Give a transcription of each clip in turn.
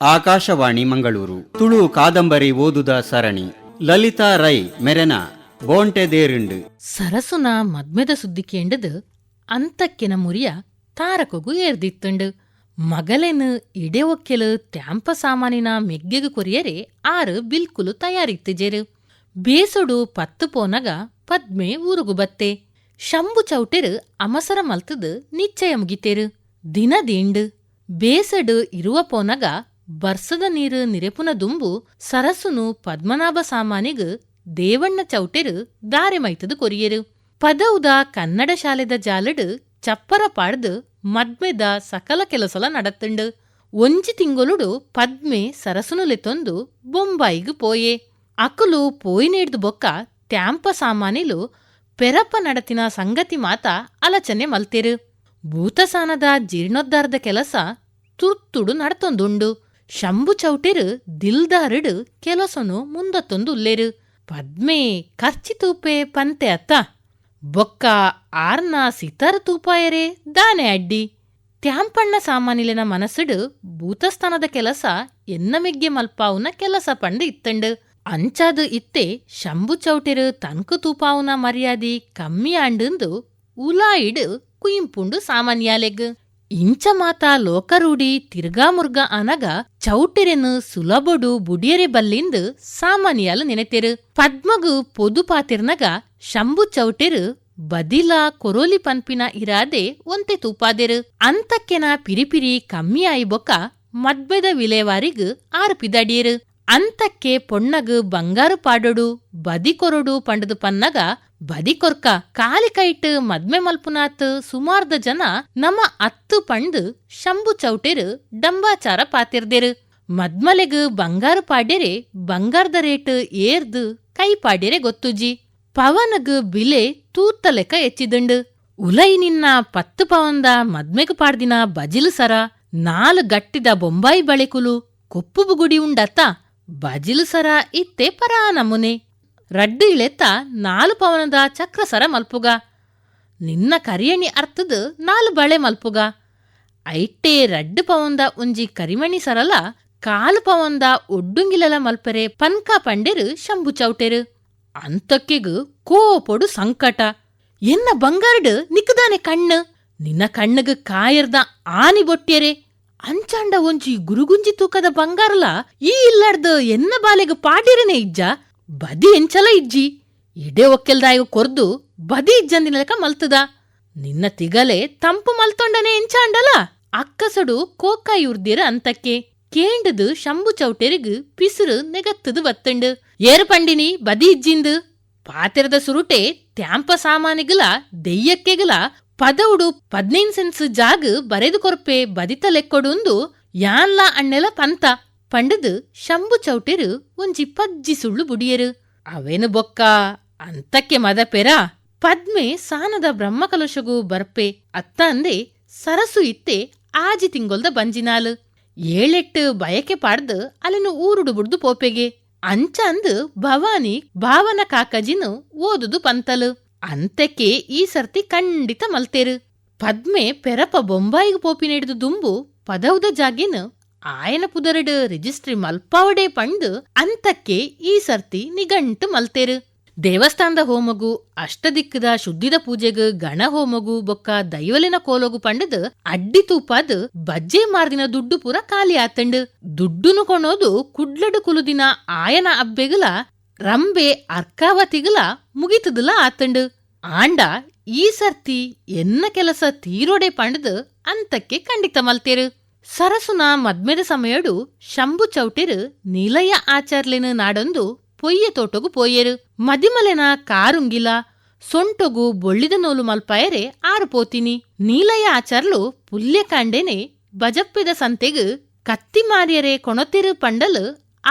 ಆಕಾಶವಾಣಿ ಮಂಗಳೂರು ತುಳು ಕಾದಂಬರಿ ಓದುದ ಸರಣಿ ಲಲಿತಾ ರೈ ಮೆರೆನ ಬೋಂಟೆದೇರಿಂಡು ಸರಸುನ ಮದ್ಮೆದ ಸುದ್ದಿ ಕೇಂಡದು ಅಂತಕ್ಕೆನ ಮುರಿಯ ತಾರಕೊಗು ಏರ್ದಿತ್ತುಂಡು. ಮಗಲೆನು ಇಡೆ ಒಕ್ಕೆಲು ಟ್ಯಾಂಪ ಸಾಮಾನಿನ ಮೆಗ್ಗೆಗು ಕೊರಿಯರೆ ಆರು ಬಿಲ್ಕುಲು ತಯಾರಿತ್ತಿಜೆರು. ಬೇಸೊಡು ಪತ್ತು ಪೋನಗ ಪದ್ಮೆ ಊರುಗು ಬತ್ತೆ. ಶಂಭು ಚೌಟೆರು ಅಮಸರ ಮಲ್ತದು ನಿಶ್ಚಯ ಮುಗಿತೇರು. ದಿನ ದೀಂಡು ಬೇಸಡು ಇರುವ ಪೋನಗ ಬರ್ಸದ ನೀರು ನಿರೆಪುನ ದುಂಬು ಸರಸುನು ಪದ್ಮನಾಭ ಸಾಮಾನಿಗು ದೇವಣ್ಣ ಚೌಟೆರು ದಾರೆ ಮೈತದು ಕೊರಿಯರು. ಪದೌದ ಕನ್ನಡ ಶಾಲೆದ ಜಾಲಡು ಚಪ್ಪರ ಪಾಡ್ದು ಮದ್ಮೆದ ಸಕಲ ಕೆಲಸಲ ನಡತ್ತುಂಡು. ಒಂಜಿ ತಿಂಗೊಲುಡು ಪದ್ಮೆ ಸರಸುನುಲೆತೊಂದು ಬೊಂಬಾಯಿಗು ಪೋಯೆ. ಅಕುಲು ಪೋಯಿನೇಡ್ದು ಬೊಕ್ಕ ಟ್ಯಾಂಪ ಸಾಮಾನಿಲು ಪೆರಪ ನಡತಿನ ಸಂಗತಿ ಮಾತ ಅಲಚನೆ ಮಲ್ತೆರು. ಭೂತಸಾನದ ಜೀರ್ಣೋದ್ಧಾರದ ಕೆಲಸ ತುರ್ತುಡು ನಡತೊಂದುಂಡು. ಶಂಭು ಚೌಟೆರು ದಿಲ್ದಾರುಡು ಕೆಲಸನು ಮುಂದತ್ತೊಂದು ಉಲ್ಲೇರು. ಪದ್ಮೆ ಖರ್ಚಿ ತೂಪೆ ಪಂತೆ ಅತ್ತ ಬೊಕ್ಕ ಆರ್ನ ಸಿತಾರು ತೂಪಾಯರೆ ದಾನೆ ಅಡ್ಡಿ. ಟ್ಯಾಂಪಣ್ಣ ಸಾಮಾನಿಲಿನ ಮನಸ್ಸುಡು ಭೂತಸ್ಥಾನದ ಕೆಲಸ ಎನ್ನ ಮೆಗ್ಗೆ ಮಲ್ಪಾವುನ ಕೆಲಸ ಪಂಡು ಇತ್ತಂಡು. ಅಂಚಾದು ಇತ್ತೆ ಶಂಭು ಚೌಟೆರು ತನ್ಕು ತೂಪಾವುನ ಮರ್ಯಾದಿ ಕಮ್ಮಿ ಆಂಡುಂದು ಉಲಾಯಿಡು ಕುಯಿಂಪುಂಡು ಸಾಮಾನ್ಯಾಲೆಗ್. ಇಂಚ ಮಾತ ಲೋಕರೂಢಿ ತಿರ್ಗಾ ಮುರ್ಗ ಅನಗ ಚೌಟೆರೆನು ಸುಲಭೊಡು ಬುಡಿಯರೆ ಬಲ್ಲಿಂದು ಸಾಮಾನ್ಯಾಲು ನೆನೆತೆರು. ಪದ್ಮಗು ಪೊದು ಪಾತಿರ್ನಗ ಶಂಭು ಚೌಟೆರು ಬದಿಲ ಕೊರೋಲಿ ಪನ್ಪಿನ ಇರಾದೆ ಒಂತೆ ತೂಪಾದೆರು. ಅಂತಕ್ಕೆನ ಪಿರಿಪಿರಿ ಕಮ್ಮಿ ಆಯಿ ಬೊಕ್ಕ ಮದ್ಬೆದ ವಿಲೇವಾರಿಗು ಆರು ಪಿದಡಿಯರು. ಅಂತಕ್ಕೆ ಪೊಣ್ಣಗು ಬಂಗಾರು ಪಾಡೊಡು ಬದಿ ಕೊರೊಡು ಪಂಡದು ಪನ್ನಗ ಬದಿ ಕೊರ್ಕ ಕಾಲಿ ಕೈಟ್ ಮದ್ಮೆ ಮಲ್ಪುನಾತ್ ಸುಮಾರ್ದ ಜನ ನಮ ಅತ್ತು ಪಂಡು ಶಂಭು ಚೌಟೆರು ಡಂಬಾಚಾರ ಪಾತಿರ್ದೆರು. ಮದ್ಮಲೆಗು ಬಂಗಾರು ಪಾಡ್ಯರೆ ಬಂಗಾರದ ರೇಟ್ ಏರ್ದು ಕೈ ಪಾಡ್ಯರೆ ಗೊತ್ತುಜಿ. ಪವನಗು ಬಿಲೆ ತೂತ ಲೆಕ್ಕ ಹೆಚ್ಚಿದುಂಡು. ಉಲೈ ನಿನ್ನ 10 ಪವಂದ ಮದ್ಮೆಗು ಪಾಡ್ದಿನ ಬಜಿಲು ಸರ 4 ಗಟ್ಟಿದ ಬೊಂಬಾಯಿ ಬಳೆಕುಲು ಕೊಪ್ಪು ಬುಗುಡಿ ಉಂಡತ್ತ ಬಜಿಲು ಸರ ಇತ್ತೆ ಪರಾ ನಮುನೆ. ರಡ್ಡು ಇಳೆತ್ತ 4 ಪವನದ ಚಕ್ರಸರ ಮಲ್ಪುಗ. ನಿನ್ನ ಕರಿಯಣಿ ಅರ್ಥದ 4 ಬಳೆ ಮಲ್ಪುಗ. ಐಟ್ಟೆ 2 ಪವಂದ ಒಂಜಿ ಕರಿಮಣಿ ಸರಲ 4 ಪವಂದ ಒಡ್ಡುಂಗಿಲಲ ಮಲ್ಪರೆ ಪನ್ಕ ಪಂಡೆರು ಶಂಭು ಚೌಟೆರು. ಅಂತಕ್ಕೆಗು ಕೋಪೊಡು ಸಂಕಟ. ಎನ್ನ ಬಂಗಾರಡು ನಿಕ್ಕದಾನೆ ಕಣ್ಣು. ನಿನ್ನ ಕಣ್ಣಗು ಕಾಯರ್ದ ಆನಿ ಬೊಟ್ಟ್ಯರೆ ಅಂಚಾಂಡ ಒಂಜಿ ಗುರುಗುಂಜಿ ತೂಕದ ಬಂಗಾರಲ ಈ ಇಲ್ಲಾರ್ದು ಎನ್ನ ಬಾಲೆಗು ಪಾಡ್ಯರೆನೆ ಇಜ್ಜ. ಬದಿ ಎಂಚಲ ಇಜ್ಜಿ ಇಡೆ ಒಕ್ಕೆಲ್ದಾಯಗು ಕೊರ್ದು ಬದಿ ಇಜ್ಜಂದಿನ ಲೆಕ್ಕ ಮಲ್ತದ. ನಿನ್ನ ತಿಗಲೆ ತಂಪು ಮಲ್ತೊಂಡನೆ ಎಂಚಾಂಡಲ ಅಕ್ಕಸಡು ಕೋಕಾಯಿ ಉರ್ದಿರ ಅಂತಕ್ಕೆ. ಕೇಂಡದು ಶಂಭು ಚೌಟೆರಿಗು ಪಿಸುರು ನೆಗತ್ತದು ಬತ್ತುಂಡು. ಏರು ಪಂಡಿನಿ ಬದಿ ಇಜ್ಜಿಂದು ಪಾತೆರದ ಸುರುಟೆ ಟ್ಯಾಂಪ ಸಾಮಾನಿಗಲ ದೆಯ್ಯಕ್ಕೆಗಲ ಪದವುಡು 15 ಸೆನ್ಸ್ ಜಾಗ್ ಬರೆದು ಕೊರ್ಪೆ ಬದಿತ ಲೆಕ್ಕೊಡುಂದು ಯಾನ್ಲ ಅಣ್ಣೆಲ ಪಂತ ಪಂಡದು ಶಂಭು ಚೌಟೆರು ಒಂಜಿ ಪಜ್ಜಿ ಸುಳ್ಳು ಬುಡಿಯರು. ಅವೇನು ಬೊಕ್ಕ ಅಂತಕ್ಕೆ ಮದ ಪೆರ ಪದ್ಮೆ ಸಾನದ ಬ್ರಹ್ಮಕಲಶಗೂ ಬರ್ಪೆ ಅತ್ತ ಅಂದೆ ಸರಸು ಇತ್ತೆ ಆಜಿ ತಿಂಗೊಲ್ದ ಬಂಜಿನಾಲು. 7-8 ಬಯಕೆ ಪಾಡ್ದು ಅಲೆನು ಊರುಡು ಬುಡ್ದು ಪೋಪೆಗೆ. ಅಂಚ ಅಂದು ಭವಾನಿ ಭಾವನ ಕಾಕಜಿನು ಓದುದು ಪಂತಲು. ಅಂತಕ್ಕೆ ಈ ಸರ್ತಿ ಖಂಡಿತ ಮಲ್ತೇರು. ಪದ್ಮೆ ಪೆರಪ ಬೊಂಬಾಯಿಗೆ ಪೋಪಿನೆಡ್ದು ದುಂಬು ಪದೌದ ಜಾಗೇನು ಆಯನ ಪುದರಡು ರಿಜಿಸ್ಟ್ರಿ ಮಲ್ಪಾವಡೆ ಪಂಡು ಅಂತಕ್ಕೆ ಈ ಸರ್ತಿ ನಿಗಂಟು ಮಲ್ತೇರು. ದೇವಸ್ಥಾನದ ಹೋಮಗು ಅಷ್ಟದಿಕ್ಕದ ಶುದ್ಧಿದ ಪೂಜೆಗು ಗಣ ಹೋಮಗು ಬೊಕ್ಕ ದೈವಲಿನ ಕೋಲೋಗು ಪಂಡದು ಅಡ್ಡಿ ತೂಪಾದು ಬಜ್ಜೆ ಮಾರ್ದಿನ ದುಡ್ಡು ಪೂರ ಖಾಲಿ ಆತಂಡು. ದುಡ್ಡುನು ಕೊಣೋದು ಕುಡ್ಲಡು ಕುಲುದಿನ ಆಯನ ಅಬ್ಬೆಗಲ ರಂಬೆ ಅರ್ಕಾವತಿಗಲ ಮುಗಿತದಲ ಆತಂಡು. ಆಂಡ ಈ ಸರ್ತಿ ಎನ್ನ ಕೆಲಸ ತೀರೋಡೆ ಪಂಡದು ಅಂತಕ್ಕೆ ಖಂಡಿತ ಮಲ್ತೇರು. ಸರಸುನ ಮದ್ಮೆದ ಸಮಯಡು ಶಂಭು ಚೌಟೆರು ನಿಲಯ ಆಚಾರ್ಲೆನು ನಾಡೊಂದು ಪೊಯ್ಯ ತೋಟಗು ಪೋಯೆರು. ಮದಿಮಲೆನ ಕಾರುಂಗಿಲ ಸೊಂಟೊಗು ಬೊಳ್ಳಿದ ನೋಲು ಮಲ್ಪಾಯರೆ ಆರು ಪೋತಿನಿ. ನೀಲಯ ಆಚಾರ್ಲು ಪುಲ್ಯ ಕಾಂಡೆನೆ ಬಜಪ್ಪಿದ ಸಂತೆಗು ಕತ್ತಿ ಮಾರಿಯರೆ ಕೊಣತೆರು ಪಂಡಲು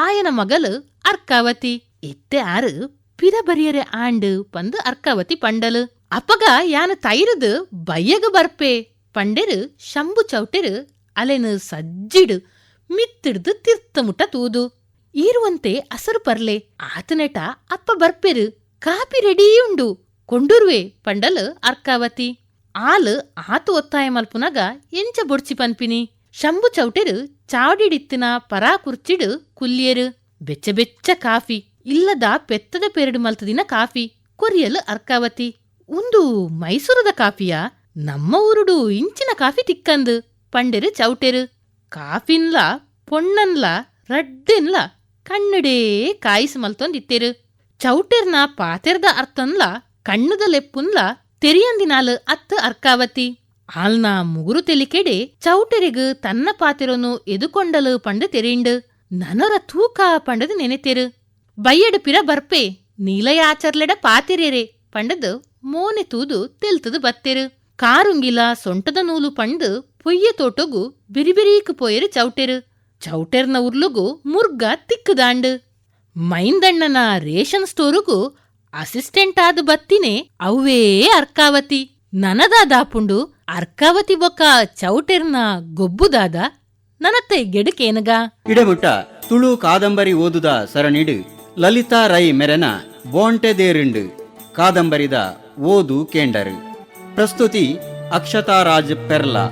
ಆಯನ ಮಗಲು ಅರ್ಕಾವತಿ. ಇತ್ತೆ ಆರು ಪಿರ ಬರಿಯರೆ ಆಂಡು ಪಂದು ಅರ್ಕಾವತಿ ಪಂಡಲು. ಅಪಗ ಯಾನು ತೈರದು ಬಯ್ಯಗ ಬರ್ಪೆ ಪಂಡೆರು ಶಂಭು ಚೌಟೆರು ಅಲೆನು ಸಜ್ಜಿಡು ಮಿತ್ತಿಡ್ದು ತೀರ್ಥಮುಟ ತೂದು. ಈರುವಂತೆ ಅಸರು ಪರ್ಲೆ ಆತನೆಟ ಅಪ್ಪ ಬರ್ಪೆರು ಕಾಪಿ ರೆಡಿಯುಂಡು ಕೊಂಡುರ್ವೆ ಪಂಡಲು ಅರ್ಕಾವತಿ. ಆಲು ಆತು ಒತ್ತಾಯ ಮಲ್ಪುನಗ ಎಂಚ ಬೊಡ್ಚಿ ಪನ್ಪಿನಿ. ಶಂಭು ಚೌಟೆರು ಚಾವಡಿಡಿತ್ತಿನ ಪರಾ ಕುರ್ಚಿಡು ಕುಲ್ಯರು. ಬೆಚ್ಚ ಬೆಚ್ಚ ಕಾಫಿ ಇಲ್ಲದ ಪೆತ್ತದ ಪೆರಡು ಮಲ್ತದಿನ ಕಾಫಿ ಕೊರಿಯಲು ಅರ್ಕಾವತಿ. ಒಂದು ಮೈಸೂರದ ಕಾಫಿಯ ನಮ್ಮ ಊರುಡು ಇಂಚಿನ ಕಾಫಿ ತಿಕ್ಕಂದು ಪಂಡೆರು ಚೌಟೆರು. ಕಾಫಿನ್ಲ ಪೊಣ್ಣನ್ಲ ರಡ್ಡೆನ್ಲ ಕಣ್ಣಡೇ ಕಾಯಿಸಿ ಮಲ್ತೊಂದಿತ್ತೆರು. ಚೌಟೆರ್ನ ಪಾತೆರ್ದ ಅರ್ಥನ್ಲ ಕಣ್ಣುದ ಲೆಪ್ಪುನ್ಲ ತೆರಿಯಂದಿನಾಲು ಅತ್ತ ಅರ್ಕಾವತಿ. ಆಲ್ನ ಮುಗುರು ತೆಲಿಕೆಡೆ ಚೌಟೆರಿಗು ತನ್ನ ಪಾತೆರನು ಎದುಕೊಂಡಲು ಪಂಡು ತೆರಿಂಡು ನನರ ತೂಕ ಪಂಡದು ನೆನೆತೆರು. ಬಯ್ಯಡು ಪಿರ ಬರ್ಪೆ ನೀಲಯಾಚರ್ಲೆಡ ಪಾತೆರೆರೆ ಪಂಡದು ಮೋನೆ ತೂದು ತೆಲ್ತದು ಬತ್ತೆರು. ಕಾರುಂಗಿಲ ಸೊಂಟದ ನೂಲು ಪಂಡು ಪೊಯ್ಯ ತೋಟೊಗು ಬಿರಿಬಿರೀಕು ಪೋಯರು ಚೌಟೆರು. ಚೌಟೆರ್ನ ಉರ್ಲುಗು ಮುರ್ಗ ತಿಕ್ಕುದಾಂಡು. ಮೈಂದಣ್ಣನ ರೇಷನ್ ಸ್ಟೋರುಗು ಅಸಿಸ್ಟೆಂಟ್ ಆದ ಬತ್ತಿನೇ ಅವೇ ಅರ್ಕಾವತಿ. ನನದಾದಾಪುಂಡು ಅರ್ಕಾವತಿ ಬೊಕ್ಕ ಚೌಟೆರ್ನ ಗೊಬ್ಬುದಾದ ನನತ್ತ ಗೆಡುಕೇನಗ. ಇಡಮುಟ್ಟ ತುಳು ಕಾದಂಬರಿ ಓದುದ ಸರಣಿಡು ಲಲಿತಾ ರೈ ಮೆರೆನ ಬೋಂಟೆದೇರಿಂಡು ಕಾದಂಬರಿದ ಓದು ಕೇಂಡರು. ಪ್ರಸ್ತುತಿ ಅಕ್ಷತಾರಾಜ್ ಪೆರ್ಲಾ.